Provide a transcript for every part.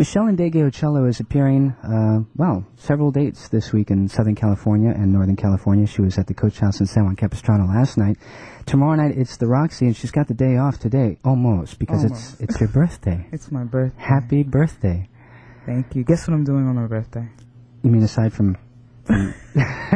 Meshell Ndegeocello is appearing, several dates this week in Southern California and Northern California. She was at the Coach House in San Juan Capistrano last night. Tomorrow night it's the Roxy, and she's got the day off today, almost, because it's your birthday. It's my birthday. Happy birthday. Thank you. Guess what I'm doing on my birthday? You mean aside from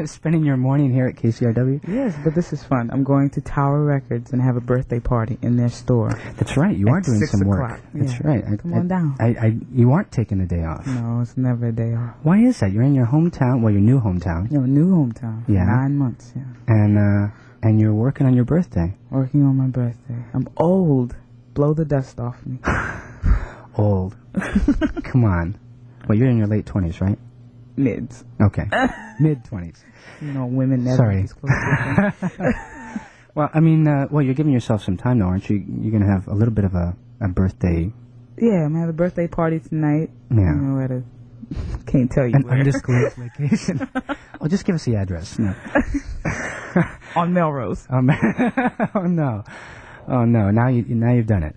spending your morning here at KCRW? Yes, but this is fun. I'm going to Tower Records and have a birthday party in their store. That's right. You are doing some work. That's yeah. right. Come on down. You aren't taking a day off. No, it's never a day off. Why is that? You're in your hometown. Well, your new hometown. Your new hometown. Yeah. 9 months. Yeah. And you're working on your birthday. Working on my birthday. I'm old. Blow the dust off me. Old. Come on. Well, you're in your late 20s, right? Mids. Okay. Mid-20s. You know, women never Sorry. disclose anything. Well, I mean, you're giving yourself some time, though, aren't you? You're going to have a little bit of a birthday. Yeah, I'm going to have a birthday party tonight. Yeah. You know, at a... Can't tell you An where. undisclosed location. Oh, just give us the address. No. On Melrose. Oh, no. Oh, no. Now you've done it.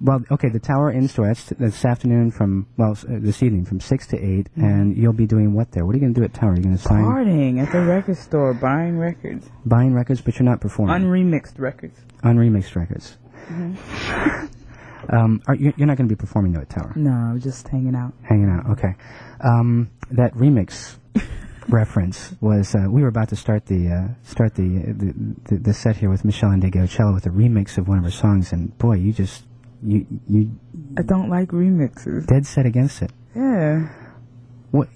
Well, okay, the Tower in-store, that's this afternoon this evening from 6 to 8, and you'll be doing what there? What are you going to do at Tower? Are you going to sign? Partying at the record store, buying records. Buying records, but you're not performing. Unremixed records. Unremixed records. Mm-hmm. You're not going to be performing, though, at Tower? No, I'm just hanging out. Hanging out, okay. That remix reference was, we were about to start the set here with Meshell Ndegeocello with a remix of one of her songs, and boy, you I don't like remixes. Dead set against it. Yeah. What,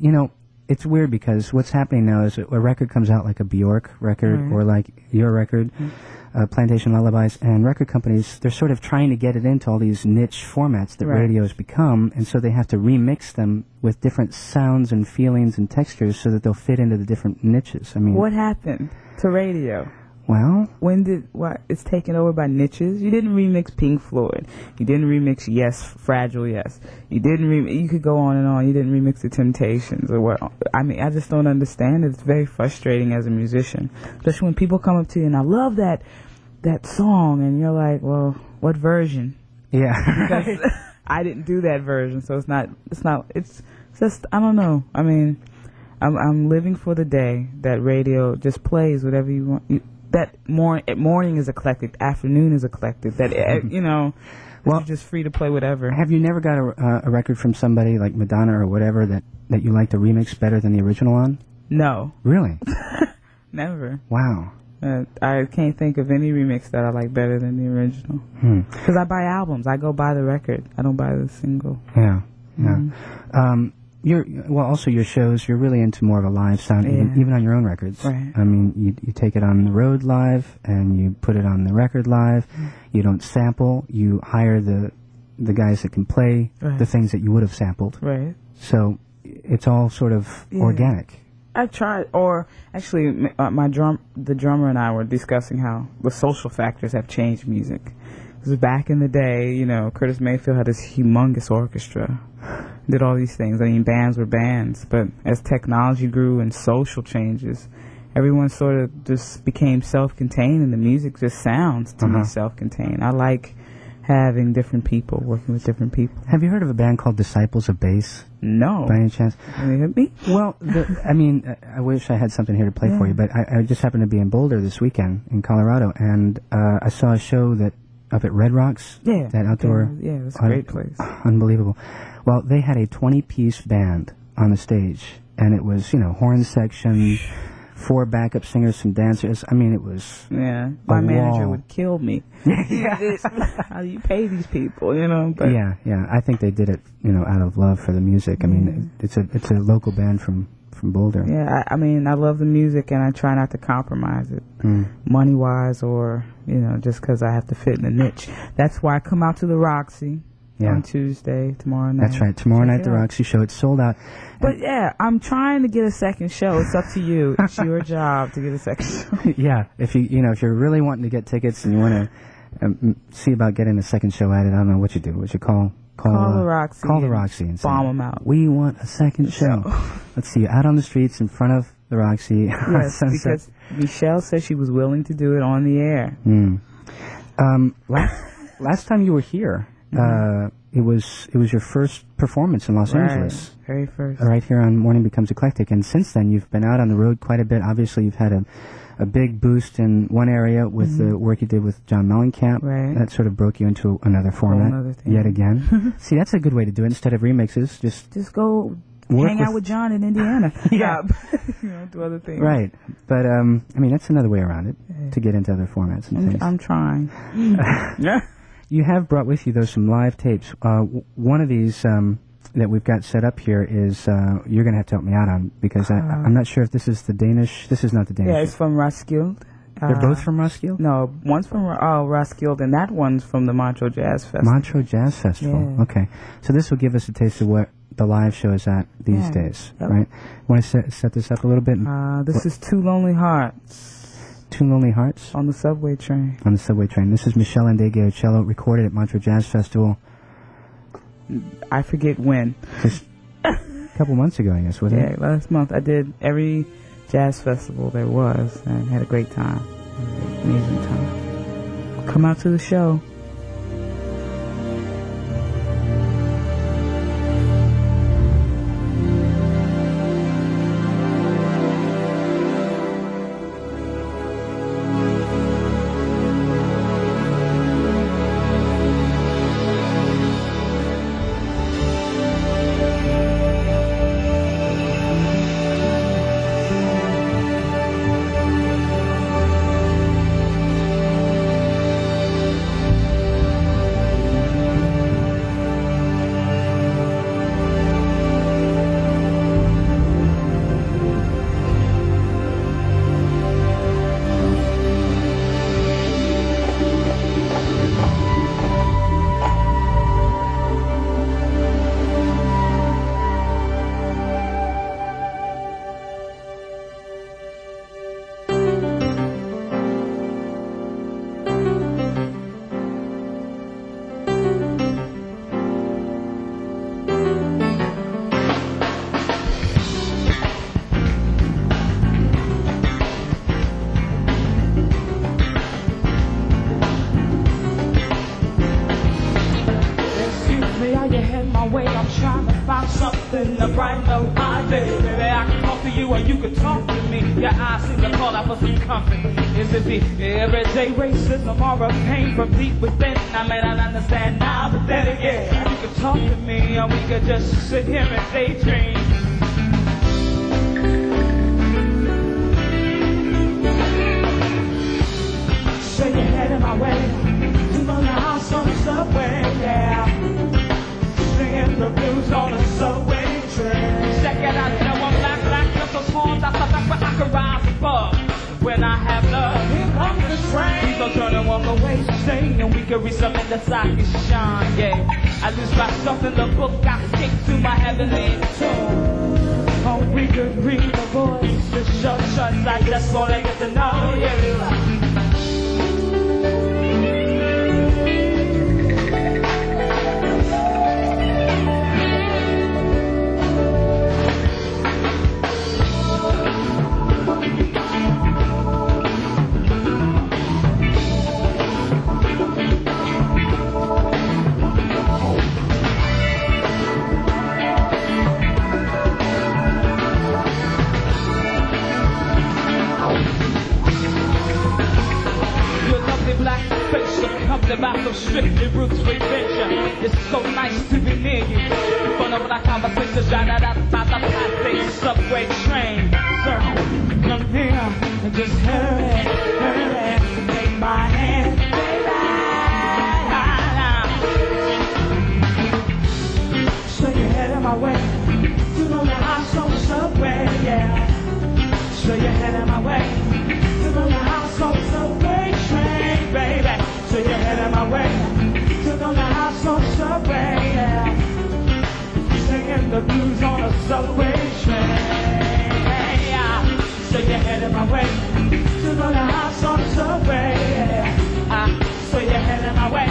it's weird because what's happening now is a record comes out like a Bjork record or like your record, Plantation Lullabies, and record companies, they're sort of trying to get it into all these niche formats that radio has become, and so they have to remix them with different sounds and feelings and textures so that they'll fit into the different niches. I mean, what happened to radio? Well, it's taken over by niches. You didn't remix Pink Floyd. You didn't remix Yes, Fragile Yes. You didn't you could go on and on. You didn't remix The Temptations or what. I mean, I just don't understand it. It's very frustrating as a musician, especially when people come up to you and I love that song, and you're like, well, what version? Yeah. Because I didn't do that version, so it's just, I don't know. I mean, I'm living for the day that radio just plays whatever you want. That morning is eclectic, afternoon is eclectic. That well, you're just free to play whatever. Have you never got a record from somebody like Madonna or whatever that you like to remix better than the original on? No. Really? Never. Wow. I can't think of any remix that I like better than the original. Because I buy albums. I go buy the record. I don't buy the single. Yeah. Yeah. Also your shows, you're really into more of a live sound, even on your own records. Right. I mean, you take it on the road live, and you put it on the record live. You don't sample. You hire the guys that can play the things that you would have sampled. Right. So it's all sort of organic. I tried, or actually, the drummer and I were discussing how the social factors have changed music. Because back in the day, Curtis Mayfield had this humongous orchestra, did all these things. I mean, bands were bands, but as technology grew and social changes, everyone sort of just became self-contained, and the music just sounds to me self-contained. I like having different people, working with different people. Have you heard of a band called Disciples of Bass? No. By any chance? Can you hit me? Well, I wish I had something here to play for you, but I just happened to be in Boulder this weekend in Colorado, and I saw a show up at Red Rocks. Yeah. That outdoor. Yeah, it was a great place. Unbelievable. Well, they had a 20-piece band on the stage, and it was, horn section, 4 backup singers, some dancers. I mean, it was my manager would kill me. How do you pay these people, But yeah. I think they did it, out of love for the music. I mean, it's a local band from Boulder. Yeah, I mean, I love the music, and I try not to compromise it, money-wise or, just because I have to fit in the niche. That's why I come out to the Roxy on Tuesday, tomorrow night. That's right, tomorrow night, the Roxy show. It's sold out. But I'm trying to get a second show. It's up to you. It's your job to get a second show. Yeah, if you're really wanting to get tickets and you want to see about getting a second show added, I don't know what you do. What you call the Roxy. Call the Roxy and say, bomb them out. We want a second show. Let's see you out on the streets in front of the Roxy. Yes, because Meshell said she was willing to do it on the air. Last time you were here, It was your first performance in Los Angeles. Very first. Right here on Morning Becomes Eclectic. And since then, you've been out on the road quite a bit. Obviously, you've had a big boost in one area with the work you did with John Mellencamp. Right. That sort of broke you into another format yet again. See, that's a good way to do it. Instead of remixes, just go hang out with John in Indiana. Yeah. Do other things. Right. But, I mean, that's another way around it, to get into other formats and things. I'm trying. Yeah. You have brought with you, though, some live tapes. One of these that we've got set up here is you're going to have to help me out on, because I'm not sure if this is the Danish. This is not the Danish. Yeah, it's from Roskilde. They're both from Roskilde? No, one's from Roskilde, and that one's from the Montreux Jazz Festival. Montreux Jazz Festival. Yeah. Okay. So this will give us a taste of what the live show is at these days, right? Want to set this up a little bit? This is Two Lonely Hearts. Two Lonely Hearts? On the subway train. On the subway train. This is Meshell Ndegeocello, recorded at Montreux Jazz Festival. I forget when. Just a couple months ago, I guess, wasn't it? Yeah, last month. I did every jazz festival there was and had a great time. Amazing time. Come out to the show. Everyday racism or a pain from deep within. I may not understand now, but then again, you could talk to me, or we could just sit here and daydream. So you're heading my way to the house on the subway, yeah. Singing the blues on the subway train. Check it out, you know I'm black, just horns. I thought that's where I could rise above. When I have love, here comes the train. People turn and walk away, sing, and we can reach something that's I can shine, yeah. I lose myself in the book, I stick to my heavenly tune. Oh, we could read the voice, the shut like that's all I get to know, yeah. About some strictly roots for adventure. It's so nice to be near you. Fun of our conversations right out by the Plantation subway train. Sir, come here and just hurry, take my hand, baby. So you're heading my way to the house on the subway, yeah. So you're heading my way to the house on the subway train, baby. So you're heading my way to the house on the subway, yeah. Singing the blues on a subway train, yeah. So you're heading my way to the house on the subway, yeah. So you're heading my way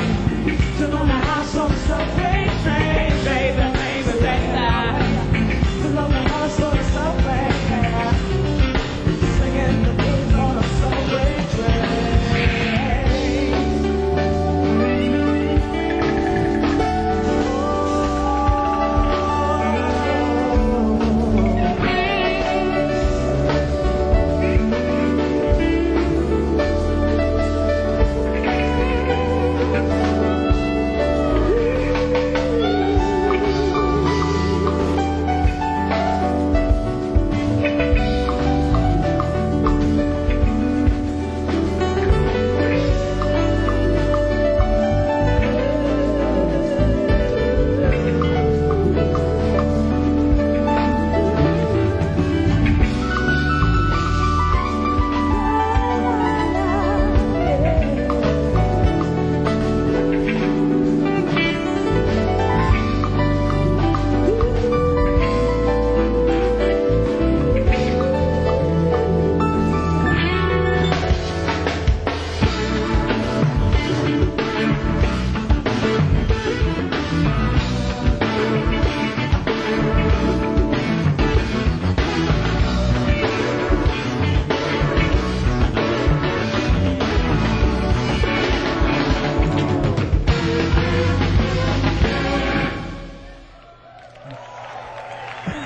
to the house on the subway train, baby, baby, baby. To the house on the subway, yeah. Singing the blues on a subway train.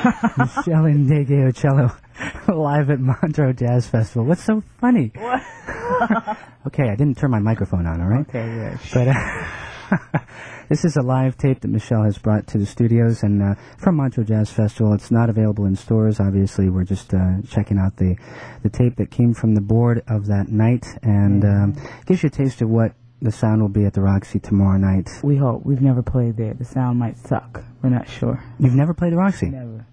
Meshell Ndegeocello live at Montreux Jazz Festival. What's so funny? What? Okay, I didn't turn my microphone on, all right? Okay, yeah. But this is a live tape that Meshell has brought to the studios and from Montreux Jazz Festival. It's not available in stores. Obviously, we're just checking out the tape that came from the board of that night, and gives you a taste of what the sound will be at the Roxy tomorrow night. We hope. We've never played there. The sound might suck. We're not sure. You've never played the Roxy? Never.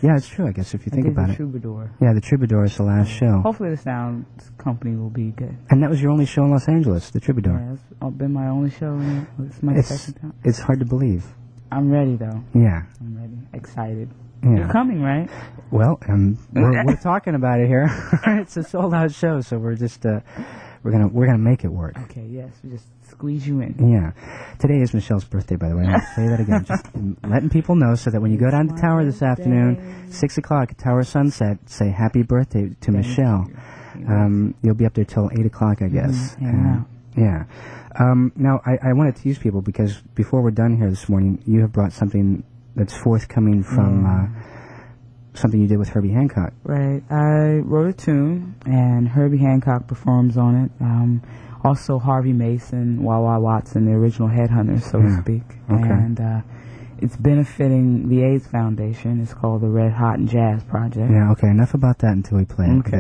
Yeah, it's true, I guess, if you think about the it. Troubadour. Yeah, the Troubadour is the last show. Hopefully the sound company will be good. And that was your only show in Los Angeles, the Troubadour. Yeah, it's been my only show. It's my second time. It's hard to believe. I'm ready, though. Yeah. I'm ready. Excited. Yeah. You're coming, right? Well, we're talking about it here. It's a sold-out show, so we're just we're gonna make it work. Okay. Yes. We just squeeze you in. Yeah. Today is Meshell's birthday, by the way. I'll say that again. Just letting people know so that when you go down to Tower this afternoon, 6 o'clock at Tower Sunset, say happy birthday to Meshell. You'll be up there till 8 o'clock, I guess. Yeah. Now, I want to tease people because before we're done here this morning, you have brought something that's forthcoming from something you did with Herbie Hancock. Right. I wrote a tune, and Herbie Hancock performs on it. Also, Harvey Mason, Wawa Watson, the original headhunters, so to speak. Okay. And it's benefiting the AIDS Foundation. It's called the Red Hot and Jazz Project. Yeah, okay. Enough about that until we play it. Okay.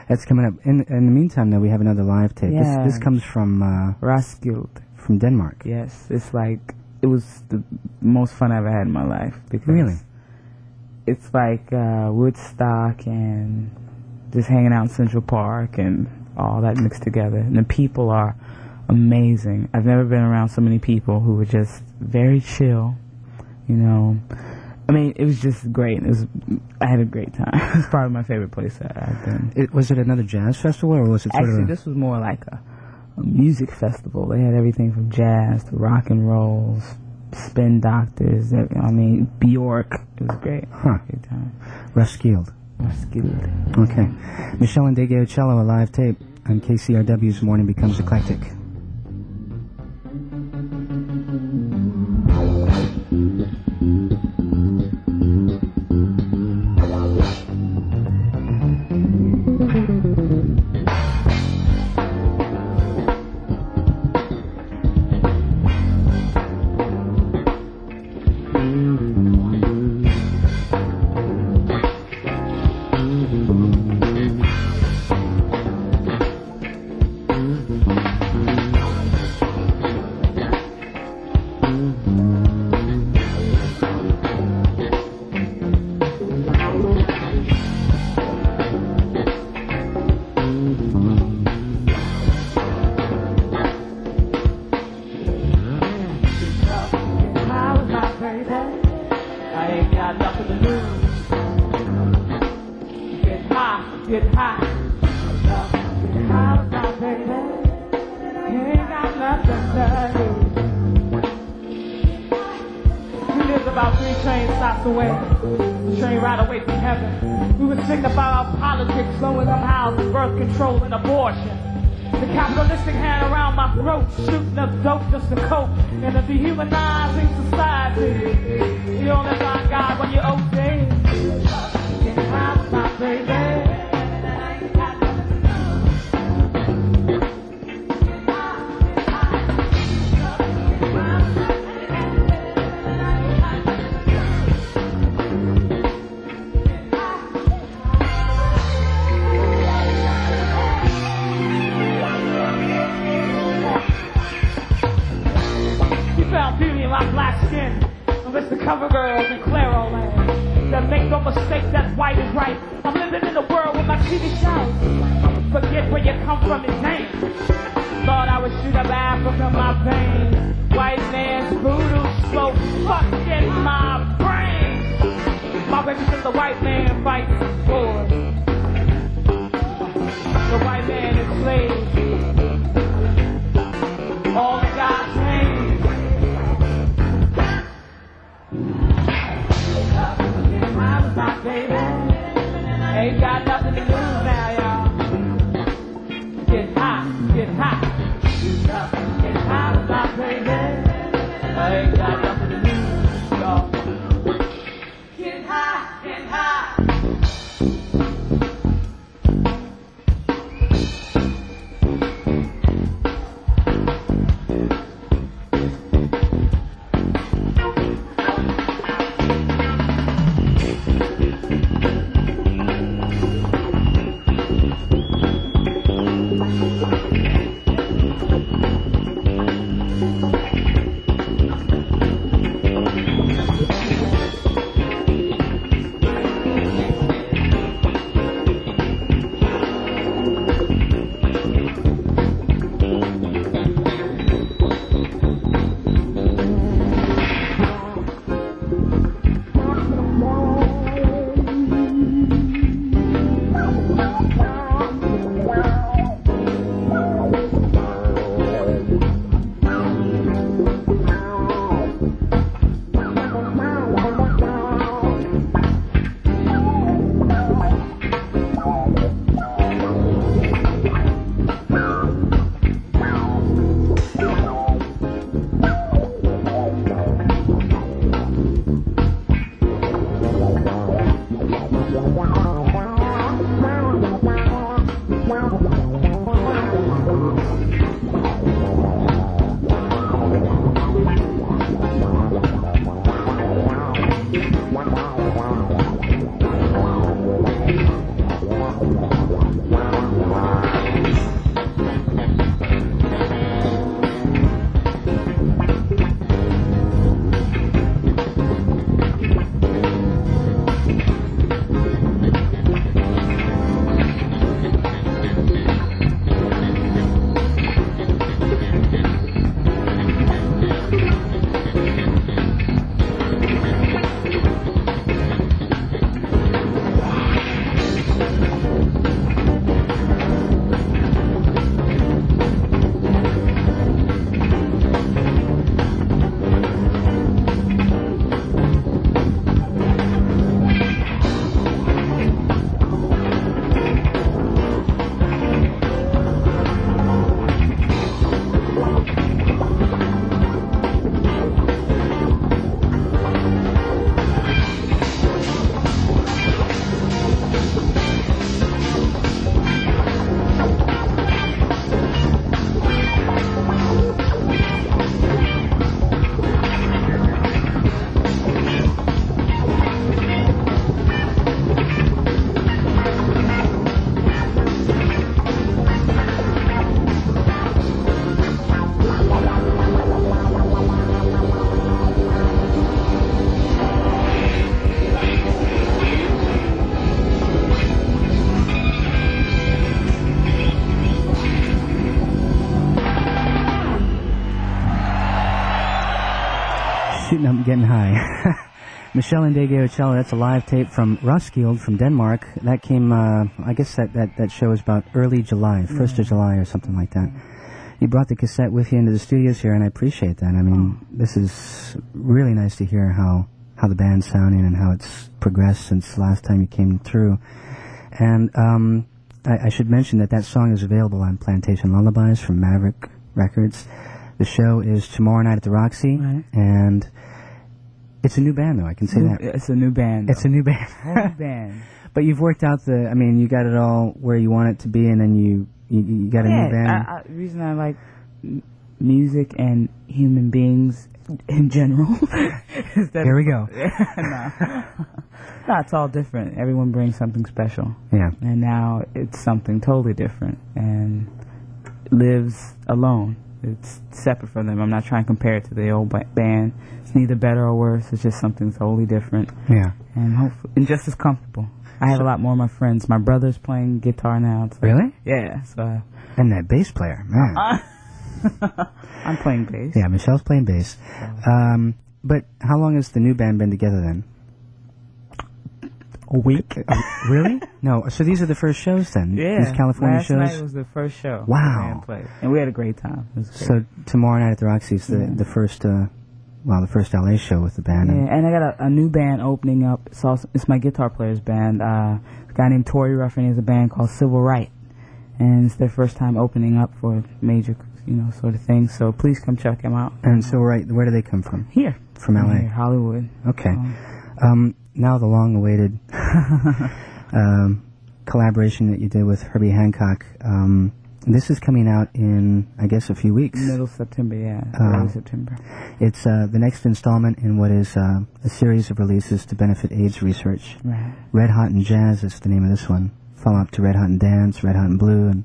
That's coming up. In the meantime, though, we have another live tape. Yeah. This comes from Roskilde. From Denmark. Yes. It's like, it was the most fun I ever had in my life. Because really? It's like Woodstock and just hanging out in Central Park and all that mixed together. And the people are amazing. I've never been around so many people who were just very chill, you know. I mean, it was just great. I had a great time. It's probably my favorite place that I've been. Was it another jazz festival, or was it sort Actually, of this was more like a music festival. They had everything from jazz to rock and rolls, spin doctors, Bjork. It was great. Huh. Good time. Roskilde. Okay. Meshell Ndegeocello, a live tape on KCRW's Morning Becomes Eclectic. Shooting up dope just to cope in a dehumanizing society. You only find God when you're OJ. Get high with my baby. Cover girls in Claro land that make no mistake that white is right. I'm living in a world with my TV shows. Forget where you come from and name. Thought I would shoot up Africa, my veins. White man's voodoo smoke fucking my brain. My baby says the white man fights for. The white man is slave. All in God's hands. Baby, ain't got nothing to lose now, y'all. Get high, get high. Get high with my baby. I ain't got nothing to lose, y'all. I'm getting high. Meshell Ndegeocello, that's a live tape from Roskilde, from Denmark. That came, I guess that show is about early July, 1st of July or something like that. You brought the cassette with you into the studios here, and I appreciate that. I mean, this is really nice to hear how the band's sounding and how it's progressed since the last time you came through. And I should mention that song is available on Plantation Lullabies from Maverick Records. The show is tomorrow night at the Roxy, and it's a new band, though. I can say that. It's a new band. It's a new band. New band. But you've worked out you got it all where you want it to be, and then you got a new band. The reason I like music and human beings in general is that... Here we go. No, it's all different. Everyone brings something special. Yeah. And now it's something totally different and lives alone. It's separate from them. I'm not trying to compare it to the old band. It's neither better or worse. It's just something totally different. Yeah. And hopefully, and just as comfortable. I have a lot more of my friends. My brother's playing guitar now. So, really? Yeah. So. And that bass player, man. I'm playing bass. Yeah, Meshell's playing bass. But how long has the new band been together then? A week. Really? No. So these are the first shows then? Yeah. These California shows? Last night was the first show. Wow. The band played. And we had a great time. It was great. So tomorrow night at the Roxy is the first, the first LA show with the band. Yeah, and I got a new band opening up. It's my guitar player's band. A guy named Tori Ruffin has a band called Civil Right. And it's their first time opening up for major, sort of things. So please come check them out. And Civil Right, where do they come from? Here. From LA? Here, Hollywood. Okay. Now the long-awaited collaboration that you did with Herbie Hancock. This is coming out in, I guess, a few weeks. Middle September, yeah. Early September. It's the next installment in what is a series of releases to benefit AIDS research. Right. Red Hot and Jazz is the name of this one. Follow-up to Red Hot and Dance, Red Hot and Blue. And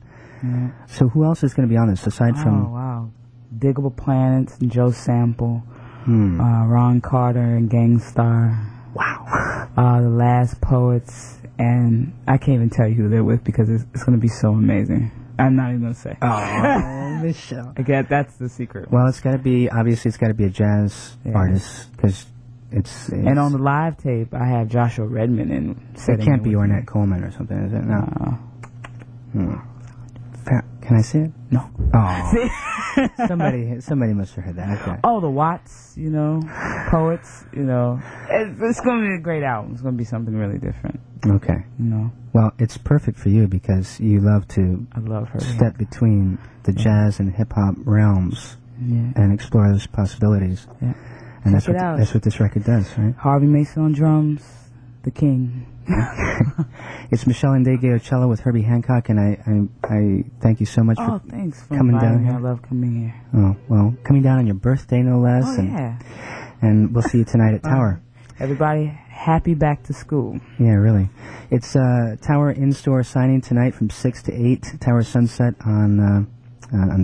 so who else is going to be on this aside from... Oh, wow. Diggable Planets, Joe Sample, Ron Carter and Gangstar. Wow. The Last Poets, and I can't even tell you who they're with because it's going to be so amazing. I'm not even going to say. Oh, Meshell. Again, that's the secret. Well, it's got to be a jazz artist because it's... And on the live tape, I have Joshua Redman in. It can't be Ornette Coleman or something, is it? No. Can I see it? No. Oh. somebody must have heard that. Okay. Oh, the Watts, poets, It's going to be a great album. It's going to be something really different. Okay. Well, it's perfect for you because you love to step between the jazz and hip-hop realms and explore those possibilities. Yeah. And that's what this record does, right? Harvey Mason on drums, the king. It's Meshell Ndegeocello with Herbie Hancock, and I thank you so much for coming down here. I love coming here. Oh, well, coming down on your birthday, no less. And we'll see you tonight at Tower. Everybody, happy back to school. Yeah, really. It's Tower in-store signing tonight from 6 to 8. Tower Sunset on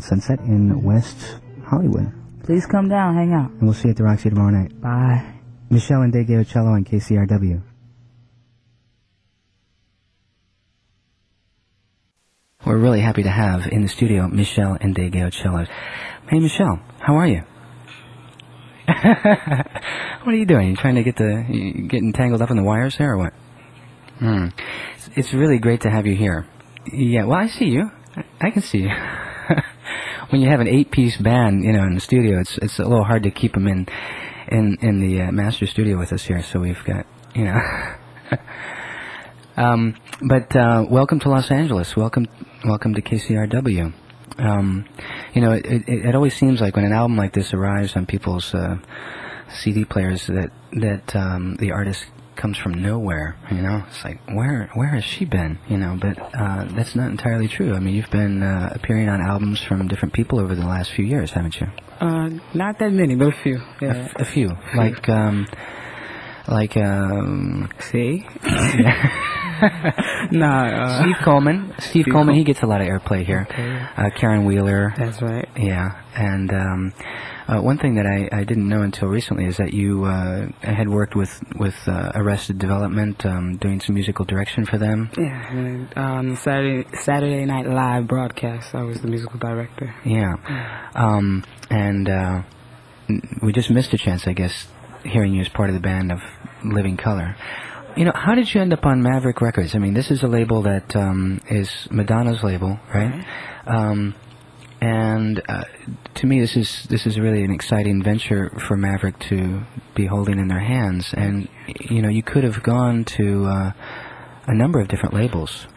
Sunset in West Hollywood. Please come down, hang out. And we'll see you at the Roxy tomorrow night. Bye. Meshell Ndegeocello on KCRW. We're really happy to have in the studio Meshell Ndegeocello. Hey, Meshell, how are you? What are you doing? You trying to get entangled up in the wires there, or what? It's really great to have you here. Yeah, well, I see you. I can see you. When you have an 8-piece band, in the studio, it's a little hard to keep them in the master studio with us here. So we've got, But welcome to Los Angeles. Welcome to KCRW. It always seems like when an album like this arrives on people's CD players that the artist comes from nowhere. It's like where has she been? But that's not entirely true. I mean, you've been appearing on albums from different people over the last few years, haven't you? Not that many, but a few. Yeah, a few. See. Steve Coleman. Steve Coleman, he gets a lot of airplay here. Okay. Karen Wheeler. That's right. Yeah, and one thing that I didn't know until recently is that you had worked with Arrested Development, doing some musical direction for them. Yeah, on the Saturday Night Live broadcast, I was the musical director. Yeah, and we just missed a chance, I guess, hearing you as part of the band of Living Color. You know, how did you end up on Maverick Records? I mean, this is a label that is Madonna's label, right? And to me, this is really an exciting venture for Maverick to be holding in their hands. And you know, you could have gone to a number of different labels.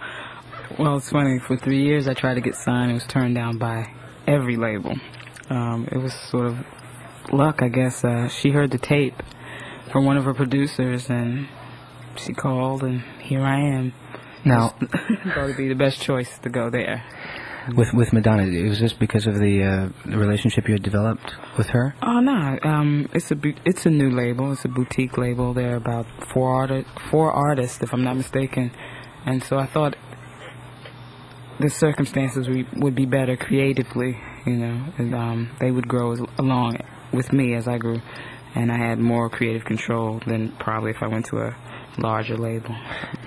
Well, it's funny. For 3 years, I tried to get signed. It was turned down by every label. It was sort of luck, I guess. She heard the tape from one of her producers, and she called, and here I am. Now, thought it'd be the best choice to go there. With Madonna, was this because of the relationship you had developed with her? Oh no, it's a new label. It's a boutique label. There are about four artists, if I'm not mistaken, and so I thought the circumstances would be better creatively, you know, and they would grow along with me as I grew, and I had more creative control than probably if I went to a larger label.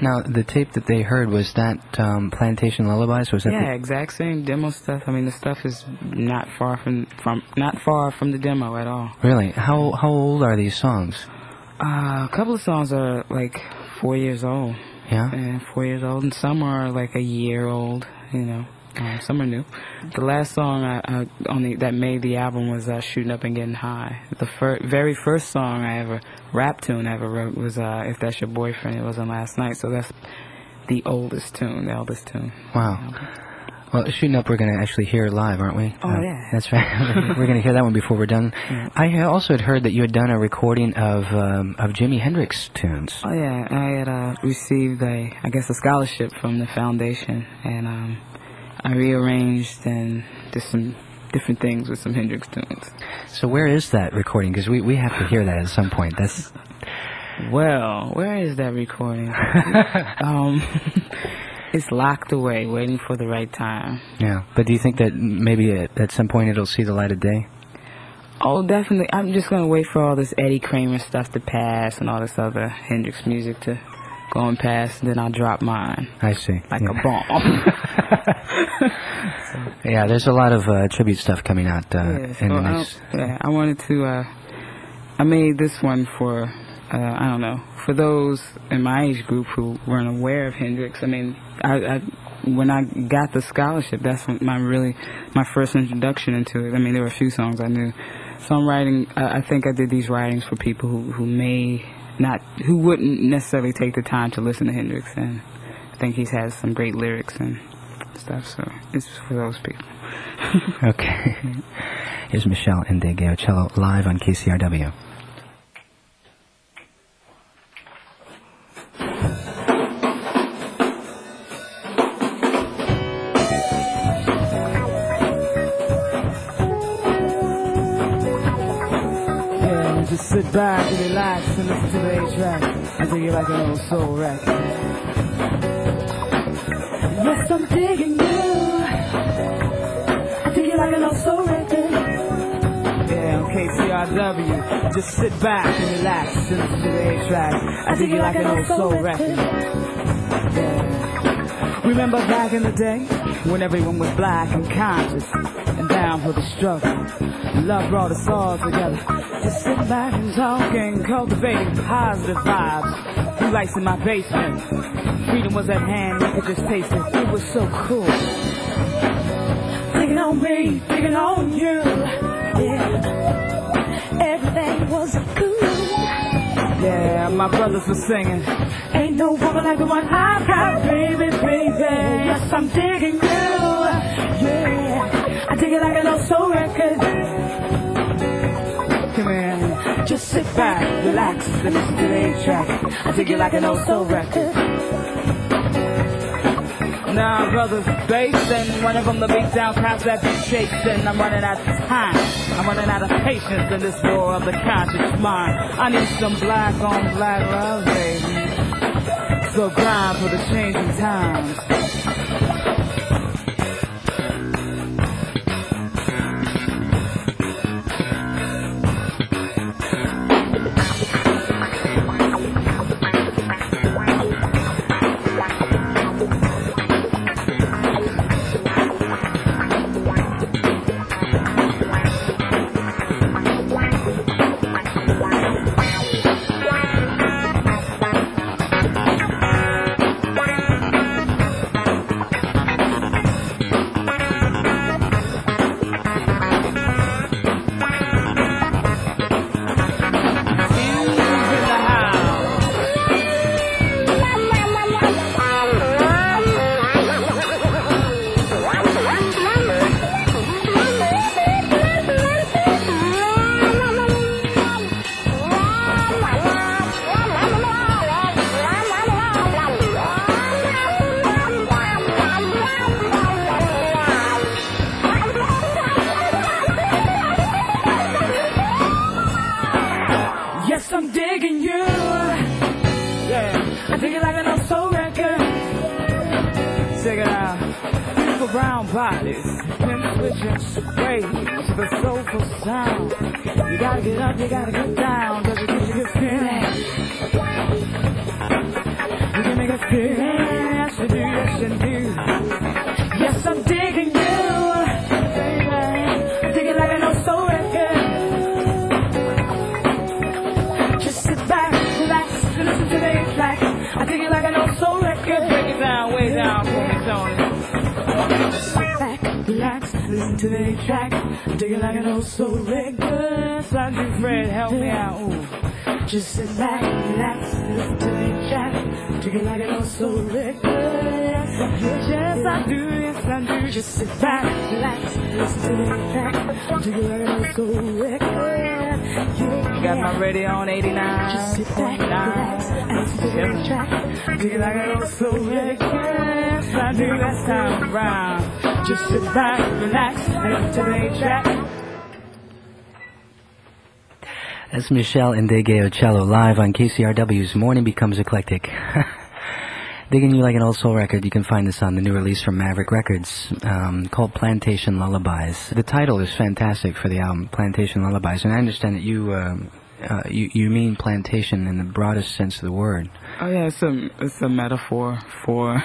Now, the tape that they heard, was that Plantation Lullabies? Was that? Yeah, exact same demo stuff. I mean, the stuff is not far from the demo at all. Really? How old are these songs? A couple of songs are like 4 years old. Yeah. And 4 years old, and some are like a year old. You know, some are new. The last song that made the album was "Shooting Up and Getting High." The very first song rap tune I ever wrote was "If That's Your Boyfriend." It wasn't last night, so that's the eldest tune. Wow. Well, Shooting Up, we're going to actually hear live, aren't we? Oh, yeah. That's right. We're going to hear that one before we're done. Yeah. I also had heard that you had done a recording of Jimi Hendrix tunes. Oh, yeah. I had received a scholarship from the foundation, and I rearranged and did some different things with some Hendrix tunes. So where is that recording? Because we have to hear that at some point. That's... Well, where is that recording? It's locked away, waiting for the right time. Yeah, but do you think that maybe at some point it'll see the light of day? Oh, definitely. I'm just going to wait for all this Eddie Kramer stuff to pass and all this other Hendrix music to go and pass, and then I'll drop mine. I see. Like a bomb. Yeah, there's a lot of tribute stuff coming out in the next... I wanted to... I made this one for... I don't know, for those in my age group who weren't aware of Hendrix. I mean, when I got the scholarship, that's my first introduction into it. I mean, there were a few songs I knew. So I'm writing, I think I did these writings for people who wouldn't necessarily take the time to listen to Hendrix, and I think he has some great lyrics and stuff, so it's for those people. Okay. Here's Meshell Ndegeocello live on KCRW. Just sit back and relax and listen to the A-track. I think you like an old soul record. Yes, I'm digging you. I think you like an old soul record. Yeah, on KCRW. Just sit back and relax and listen to the A-track. I think you like an old soul record. Yeah. Remember back in the day when everyone was black and conscious and down for the struggle. Love brought us all together. Just sit back and talk and cultivate positive vibes. Blue lights in my basement. Freedom was at hand, you could just taste it. It was so cool. Thinking on me, thinking on you. Yeah, everything was cool. Yeah, my brothers were singing. Ain't no woman like the one I got, baby, baby. Yes, I'm digging you. Yeah, I dig it like an old soul record. Come in, just sit back, relax, and listen to the A-track. I dig it like an old soul record. Now, brothers, bass, and one of them the beat down, pass that beat shakes, and I'm running out of time. I'm running out of patience in this war of the conscious mind. I need some black on black love, baby. So grind for the changing times. Yes, I'm digging you. Yeah, I dig it like an old soul record. Check it out. Beautiful brown bodies, switching waves, the soulful sound. You gotta get up, you gotta get down, cause it gives you good feeling. You can make us feel, yes you do, yes you do. Yes, I'm digging you, baby. I dig it like an old soul record. Just sit back, relax, and listen to the track. I dig it like an old soul record. Break it down, way down for me, Tony. Sit back, relax, listen to the track. Dig it like an old soul record. Sandy Fred, help me out. Ooh. Just sit back, relax, listen to the track. Dig it like an old soul record. Yes, I do, yes I do. Just sit back, relax, listen to the track. Dig it like an old soul record. Yeah. Got my radio on 89. Just sit back, relax, and listen to the track. Dig it like an old soul record. Yes, I do, that time round. Just sit back, relax, and listen to the track. That's Meshell Ndegeocello live on KCRW's Morning Becomes Eclectic. Digging You Like an Old Soul record. You can find this on the new release from Maverick Records called Plantation Lullabies. The title is fantastic for the album, Plantation Lullabies, and I understand that you mean plantation in the broadest sense of the word. Oh yeah, it's a metaphor for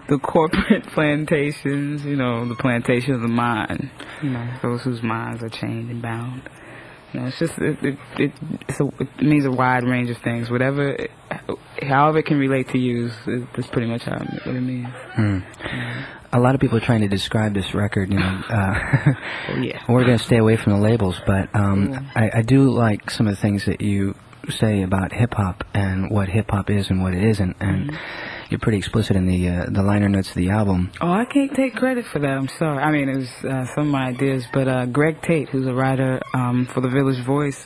the corporate plantations, you know, the plantation of the mind, you know, those whose minds are chained and bound. You know, it's just it means a wide range of things. However it can relate to you is pretty much what it means. A lot of people are trying to describe this record, you know. Yeah. We're going to stay away from the labels, but I do like some of the things that you say about hip-hop and what hip-hop is and what it isn't, and you're pretty explicit in the liner notes of the album. Oh, I can't take credit for that. I'm sorry. I mean, it was some of my ideas, but Greg Tate, who's a writer for The Village Voice,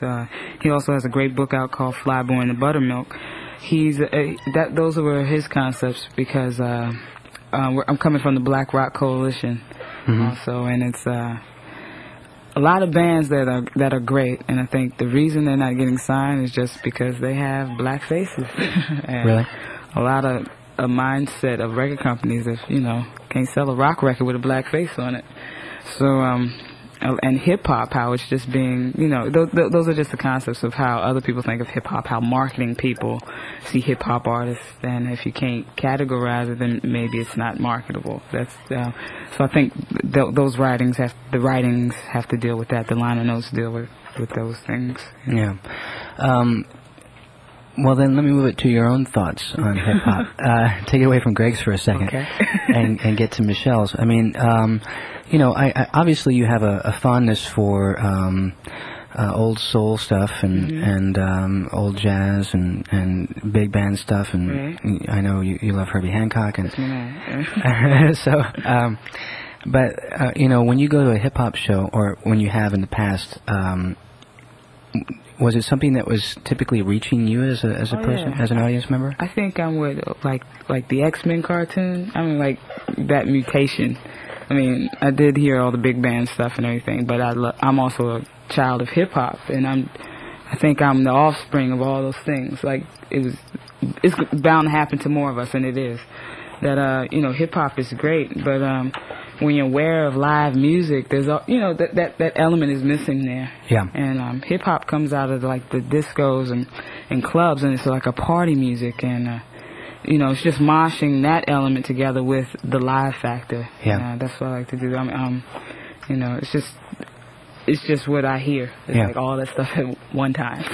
he also has a great book out called Flyboy and the Buttermilk. Those were his concepts because I'm coming from the Black Rock Coalition, also, and it's a lot of bands that are great, and I think the reason they're not getting signed is just because they have black faces. And really? A lot of a mindset of record companies if, you know, can't sell a rock record with a black face on it. So, and hip-hop, how it's just being, you know, those are just the concepts of how other people think of hip-hop, how marketing people see hip-hop artists, and if you can't categorize it, then maybe it's not marketable. That's so I think those writings have to deal with that. The liner notes deal with those things. Yeah. Well, then let me move it to your own thoughts on hip-hop. Take it away from Greg's for a second, okay. and get to Meshell's. I mean, you know, I obviously you have a fondness for old soul stuff and old jazz and big band stuff, and I know you love Herbie Hancock, and so. But you know, when you go to a hip-hop show, or when you have in the past. Was it something that was typically reaching you as a person, as an audience member? I think I'm with like the X-Men cartoon. I mean, like that mutation. I mean, I did hear all the big band stuff and everything, but I'm also a child of hip hop, and I think I'm the offspring of all those things. Like it's bound to happen to more of us, and it is. That you know, hip hop is great, but when you're aware of live music, there's you know that element is missing there. Yeah. And hip hop comes out of like the discos and clubs, and it's like a party music, and you know, it's just moshing that element together with the live factor. Yeah. And, that's what I like to do. You know, it's just what I hear. It's like all that stuff at one time.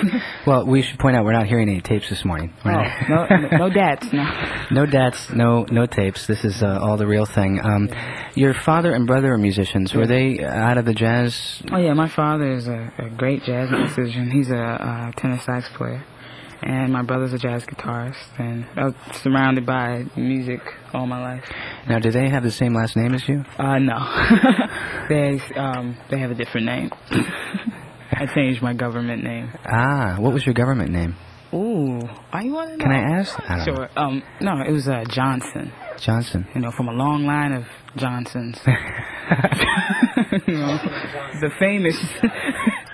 Well, we should point out we're not hearing any tapes this morning. No dats, no. No dats, no tapes. This is all the real thing. Your father and brother are musicians. Were they out of the jazz? Oh yeah, my father is a great jazz musician. He's a tenor sax player. And my brother's a jazz guitarist, and I was surrounded by music all my life. Now, do they have the same last name as you? No. They have a different name. I changed my government name. Ah, what was your government name? Ooh, why you want to know? Can I ask? Sure. No, it was Johnson. Johnson. You know, from a long line of Johnsons. You know, the famous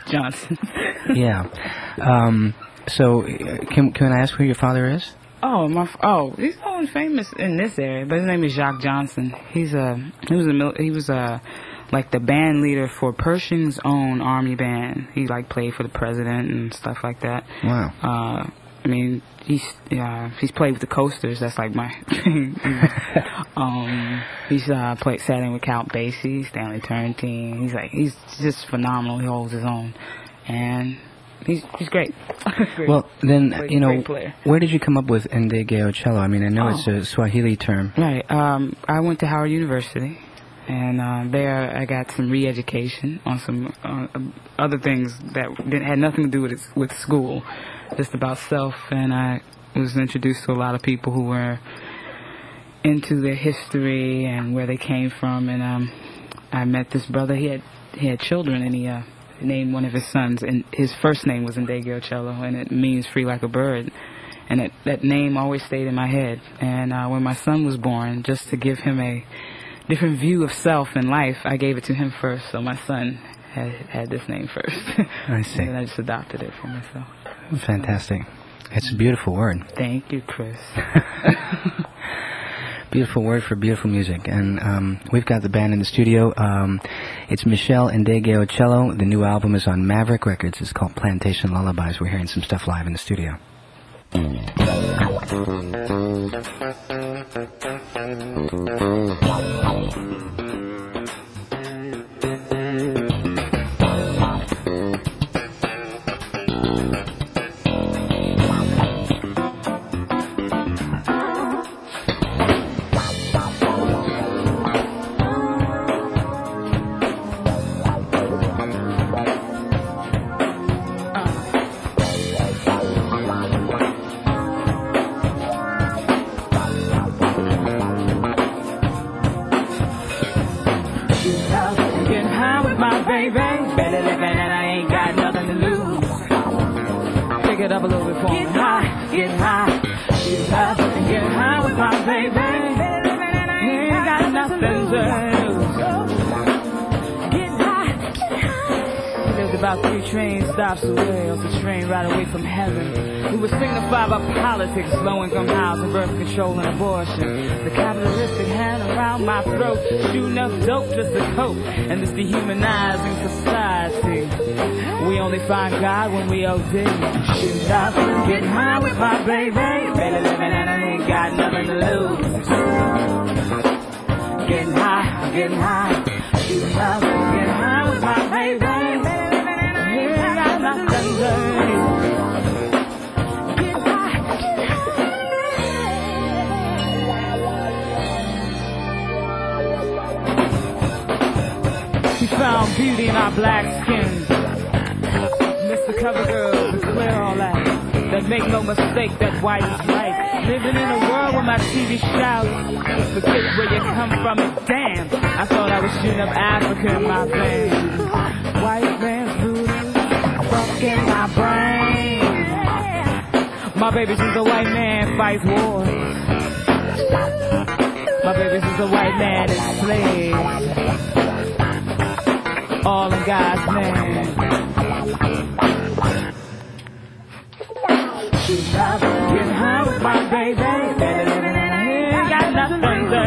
Johnson. Yeah. So, can I ask who your father is? Oh, he's only famous in this area, but his name is Jacques Johnson. He was like the band leader for Pershing's own army band. He like played for the president and stuff like that. Wow. I mean, he's played with the Coasters. That's like my thing. He's sat in with Count Basie, Stanley Turrentine. He's just phenomenal. He holds his own, and he's great. Well, then player. Where did you come up with Ndegeocello? I mean, I know it's a Swahili term. Right. I went to Howard University. And there I got some re-education on some other things that had nothing to do with school, just about self. And I was introduced to a lot of people who were into their history and where they came from. And I met this brother. He had children, and he named one of his sons, and his first name was Ndegeocello, and it means free like a bird. And that name always stayed in my head. And when my son was born, just to give him a different view of self and life, I gave it to him first, so my son had this name first. I see. And then I just adopted it for myself. Fantastic. It's a beautiful word. Thank you, Chris. Beautiful word for beautiful music. And we've got the band in the studio. It's Meshell Ndegeocello. The new album is on Maverick Records. It's called Plantation Lullabies. We're hearing some stuff live in the studio. About 3 train stops away off the train right away from heaven. We would signify by politics, low-income housing, birth control, and abortion. The capitalistic hand around my throat, shooting up dope just to cope. And this dehumanizing society. We only find God when we OD. Shoot up, getting high with my baby. Better living and I ain't got nothing to lose. Getting high, shoot up, getting high with my baby. We found beauty in our black skins. Mr. Cover Girl to clear all that. That make no mistake that white is right. Living in a world where my TV shouts, forget where you come from. Damn, I thought I was shooting up Africa in my veins. White man's voodoo, fucking my brain. My baby since a white man fights wars. My baby since a white man is slaves. All in God's name. Getting high with my baby. Ain't got nothing to do.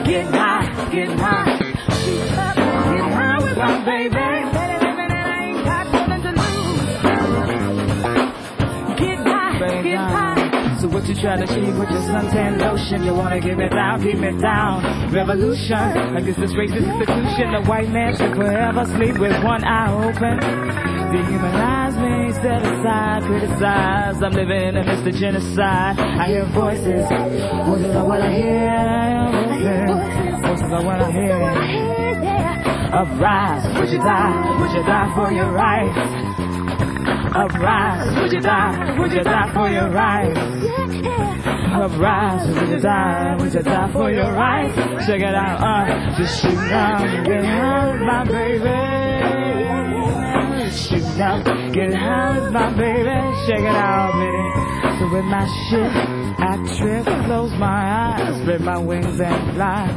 Getting high. Getting high with my baby. Ain't got nothing to lose. Getting high. So what you try to achieve with your suntan lotion? You wanna give me down, keep me down. Revolution against this racist institution. The white man should forever sleep with one eye open. Dehumanize me, set aside, criticize. I'm living in the midst of genocide. I hear voices. Voices are what I hear. Voices are what I hear. Uprise, would you die? Would you die for your rights? Uprise, would you die? Would you die for your rights? Uprise, would you die? Would you die for your rights? Check it out, just shoot down, get high with my baby. Shoot down, get high with my baby. Check it out, baby. So with my shit, I trip, close my eyes, spread my wings and fly.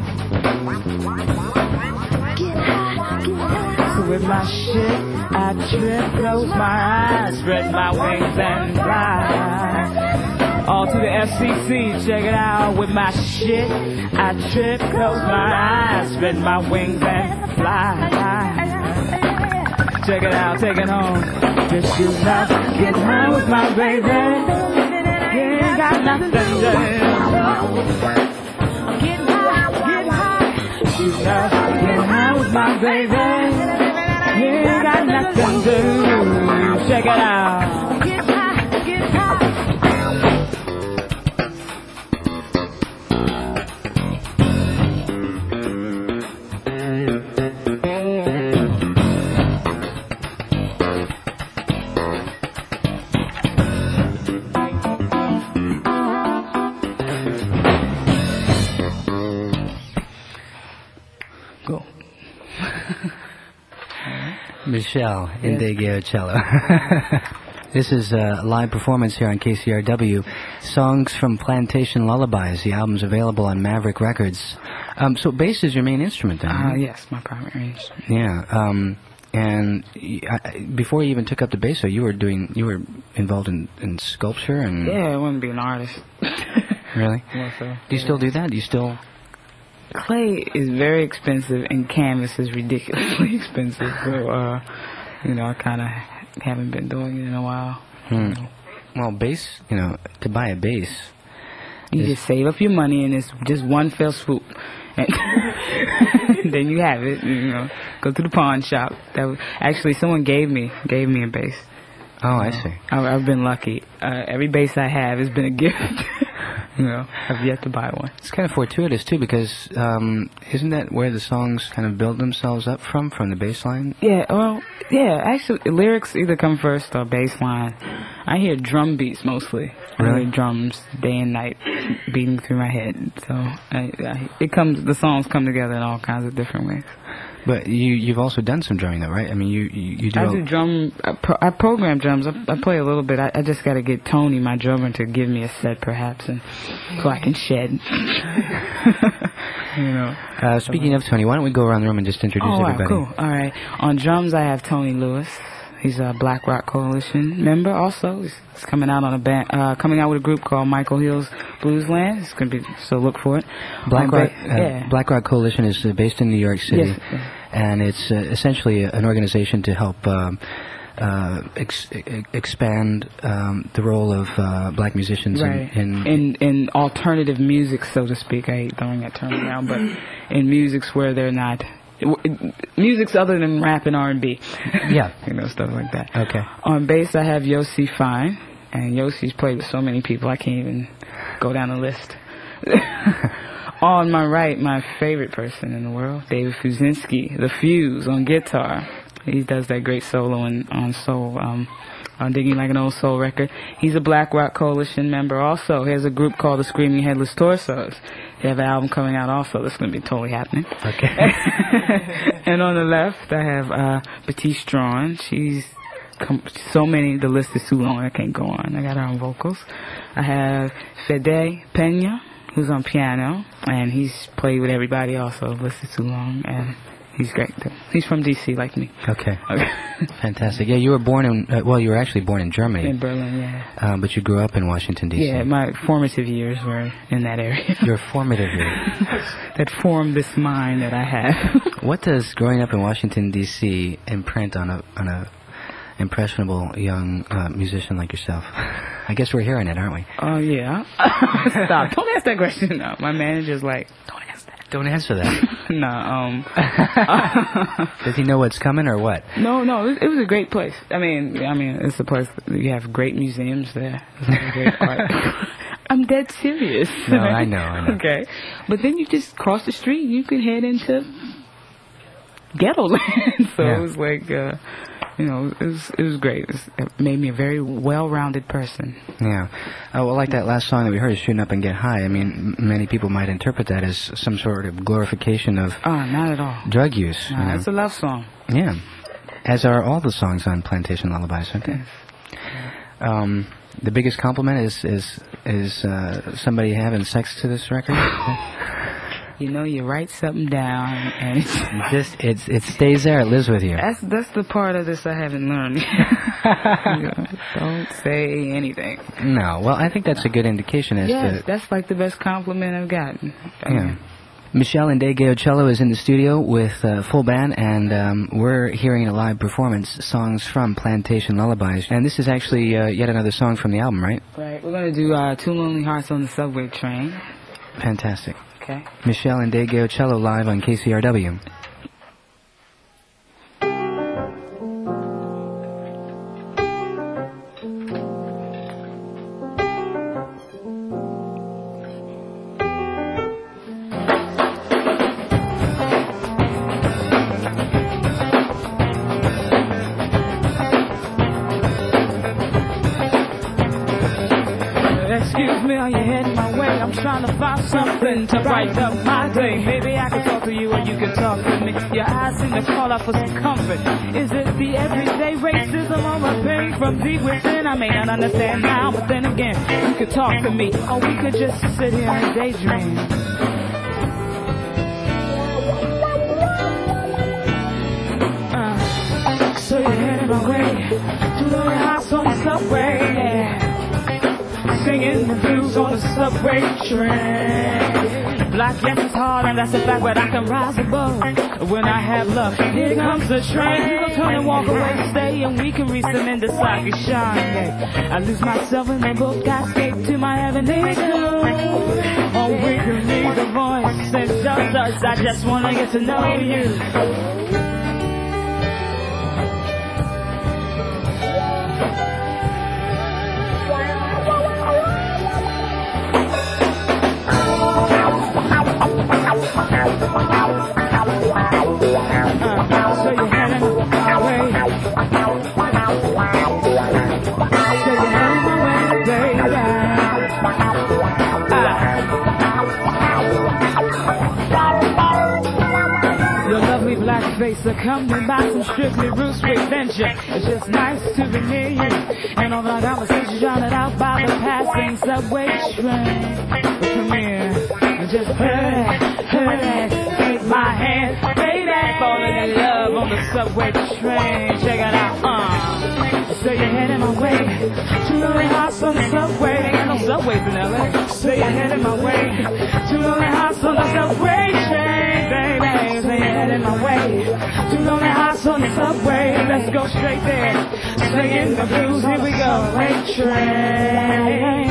with my shit. I trip, close my eyes, spread my wings and fly. All to the FCC, check it out with my shit. I trip, close my eyes, spread my wings and fly. Check it out, take it home. Just shoot up, get high with my baby. Yeah, got nothing to do. Get high, shoot up, get high with my baby. Yeah, got nothing to do. Check it out. Get high, get high. Meshell Ndegeocello. This is a live performance here on KCRW. Songs from Plantation Lullabies. The album's available on Maverick Records. So bass is your main instrument then? Right? Yes, my primary instrument. Yeah. And before you even took up the bass, so you were involved in sculpture and... Yeah, I wanted to be an artist. Really? Yeah, so, do you still do that? Do you still... Clay is very expensive and canvas is ridiculously expensive. So, I kind of haven't been doing it in a while. Well, bass, to buy a bass... You just save up your money and it's just one fell swoop. And then you have it, go to the pawn shop. Actually, someone gave me a bass. Oh, I see. I've been lucky. Every bass I have has been a gift. I've yet to buy one. It's kind of fortuitous, too, because isn't that where the songs kind of build themselves up from the bass line? Yeah, well, yeah, actually, lyrics either come first or bass line. I hear drum beats mostly. Really? I hear drums day and night beating through my head. So the songs come together in all kinds of different ways. But you've also done some drumming, though, right? I mean, you do... I do drum... I program drums. I play a little bit. I just got to get Tony, my drummer, to give me a set, perhaps, and so I can shed. Speaking of Tony, why don't we go around the room and just introduce everybody? Cool. All right. On drums, I have Tony Lewis. He's a Black Rock Coalition member. Also, he's coming out on coming out with a group called Michael Hill's Bluesland. It's going to be, so look for it. Black Rock Coalition is based in New York City, yes. And it's essentially an organization to help expand the role of black musicians in alternative music, so to speak. I hate throwing that term around, but in musics where they're not. Music's other than rap and R&B. Yeah. Stuff like that. Okay. On bass, I have Yossi Fine. And Yossi's played with so many people, I can't even go down the list. On my right, my favorite person in the world, David Fiuczynski, the Fuse on guitar. He does that great solo on soul, on Digging Like an Old Soul record. He's a Black Rock Coalition member also. He has a group called the Screaming Headless Torsos. They have an album coming out also that's going to be totally happening. Okay. And on the left, I have Batiste Strawn. She's so many, the list is too long, I can't go on. I got her on vocals. I have Pena, who's on piano, and he's played with everybody also. The list is too long, and he's great too. He's from D.C. like me. Okay. Fantastic. Yeah, you were born in, you were actually born in Germany. In Berlin, yeah. But you grew up in Washington, D.C. Yeah, my formative years were in that area. Your formative years. That formed this mind that I have. What does growing up in Washington, D.C. imprint on a impressionable young musician like yourself? I guess we're hearing it, aren't we? Oh, yeah. Stop. Don't ask that question. No, my manager's like, don't ask that. Don't answer that. No. Does he know what's coming or what? No. It was a great place. I mean, it's a place you have great museums there. Great art. I'm dead serious. No, I know. Okay. But then you just cross the street, you could head into ghetto land. So yeah. It was like, it was great. It made me a very well-rounded person. Yeah. Well, like that last song that we heard, Shooting Up and Get High, I mean, many people might interpret that as some sort of glorification of not at all. Drug use. No, it's a love song. Yeah. As are all the songs on Plantation Lullabies, aren't they? Yes. The biggest compliment is somebody having sex to this record? You know, you write something down, and it stays there. It lives with you. That's the part of this I haven't learned. Don't say anything. No. Well, I think that's a good indication. That's like the best compliment I've gotten. Yeah. Meshell Ndegeocello is in the studio with full band, and we're hearing a live performance, songs from Plantation Lullabies. And this is actually yet another song from the album, right? Right. We're going to do Two Lonely Hearts on the Subway Train. Fantastic. Okay. Meshell Ndegeocello live on KCRW. Excuse me, are you heading my way? I'm trying to find something to brighten up my day. Maybe I can talk to you or you can talk to me. Your eyes seem to call out for some comfort. Is it the everyday racism or a pain from deep within? I may not understand now, but then again, you could talk to me or we could just sit here and daydream. So you're heading my way to the house on the subway, yeah. Singing the blues on the subway train. Black, yes, it's hard, and that's a fact, but I can rise above when I have love. Here comes the train. You can turn and walk away, stay, and we can reach them in the socket shine. Yeah. I lose myself in the book, I escape to my heavenly tune. Oh, we can leave the voice and just us. I just want to get to know you. So you're heading my way. So you're heading my way, baby. Your lovely black face accompanied by some strictly roots adventure. It's just nice to be near you. And all the conversations drowned out by the passing subway train. Come here and just hurry, take my hand, baby. Falling in love on the subway train. Check it out, So you're heading my way to lonely hearts on the subway. Ain't got no subways in LA. So you're heading my way to lonely hearts on the subway train, baby. So you're heading my way to lonely hearts on the subway. Let's go straight there, singing the blues. Here we go, way train.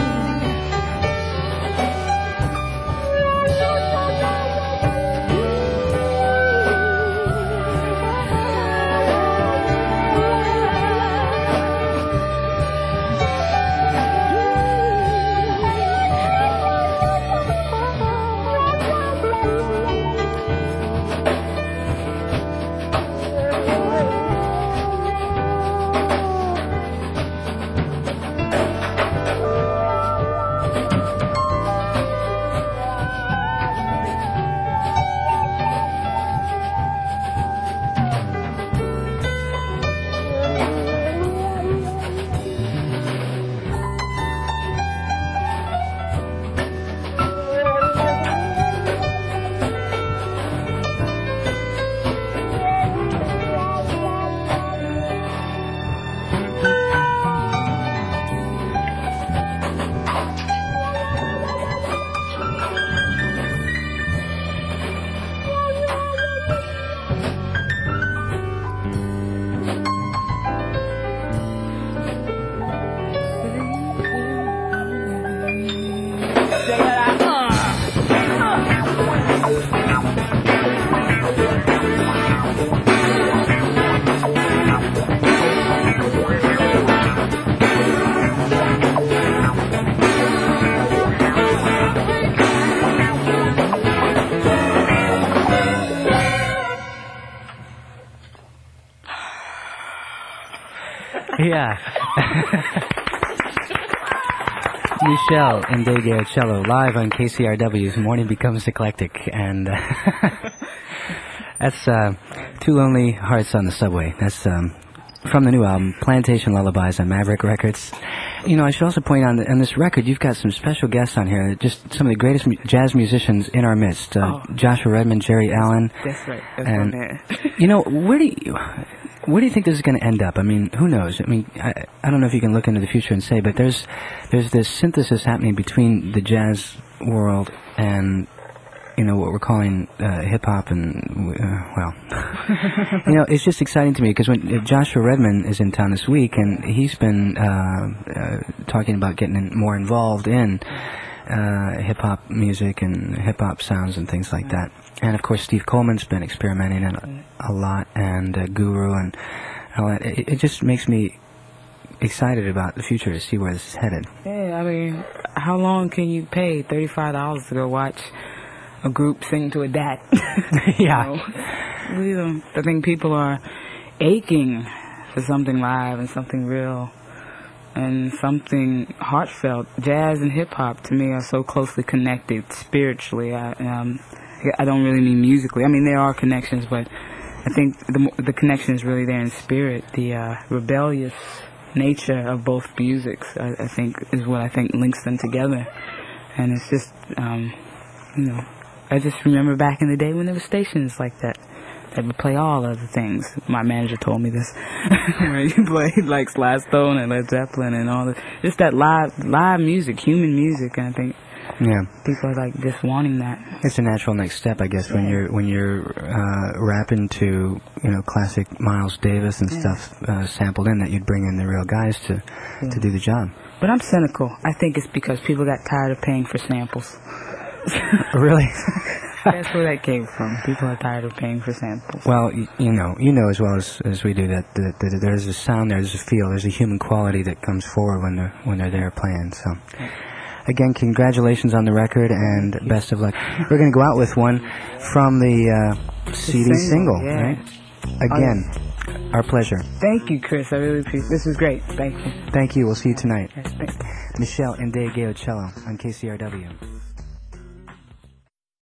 Yeah. Meshell Ndegeocello live on KCRW's Morning Becomes Eclectic, and that's Two Lonely Hearts on the Subway. That's from the new album, Plantation Lullabies on Maverick Records. You know, I should also point out on this record, you've got some special guests on here, just some of the greatest jazz musicians in our midst. Joshua Redman, Jerry Allen. That's right. That's and, man. You know, where do you think this is going to end up? I mean, who knows? I mean, I don't know if you can look into the future and say, but there's this synthesis happening between the jazz world and, you know, what we're calling hip-hop and, well, you know, it's just exciting to me because when Joshua Redman is in town this week, and he's been talking about getting more involved in hip-hop music and hip-hop sounds and things like that. And, of course, Steve Coleman's been experimenting in a lot, and Guru and all that. It just makes me excited about the future to see where this is headed. Yeah, I mean, how long can you pay $35 to go watch a group sing to a DAT? Yeah. You know, I think people are aching for something live and something real and something heartfelt. Jazz and hip-hop, to me, are so closely connected spiritually. I don't really mean musically. I mean, there are connections, but I think the connection is really there in spirit. The rebellious nature of both musics, I think, is what I think links them together. And it's just, you know, I just remember back in the day when there were stations like that would play all other things. My manager told me this. Where you played like Sly Stone and Led Zeppelin and all that. Just that live music, human music, and I think people are like just wanting that. It's a natural next step, I guess, when you're rapping to, you know, classic Miles Davis and stuff sampled in, that you'd bring in the real guys to do the job. But I'm cynical. I think it's because people got tired of paying for samples. Really? That's where that came from. People are tired of paying for samples. Well, you know as well as we do that there's a sound, there's a feel, there's a human quality that comes forward when they're there playing. So, again, congratulations on the record and best of luck. We're going to go out with one from the CD single, right? Again, our pleasure. Thank you, Chris. I really appreciate it. This was great. Thank you. Thank you. We'll see you tonight. Yes, thanks. Meshell Ndegeocello on KCRW.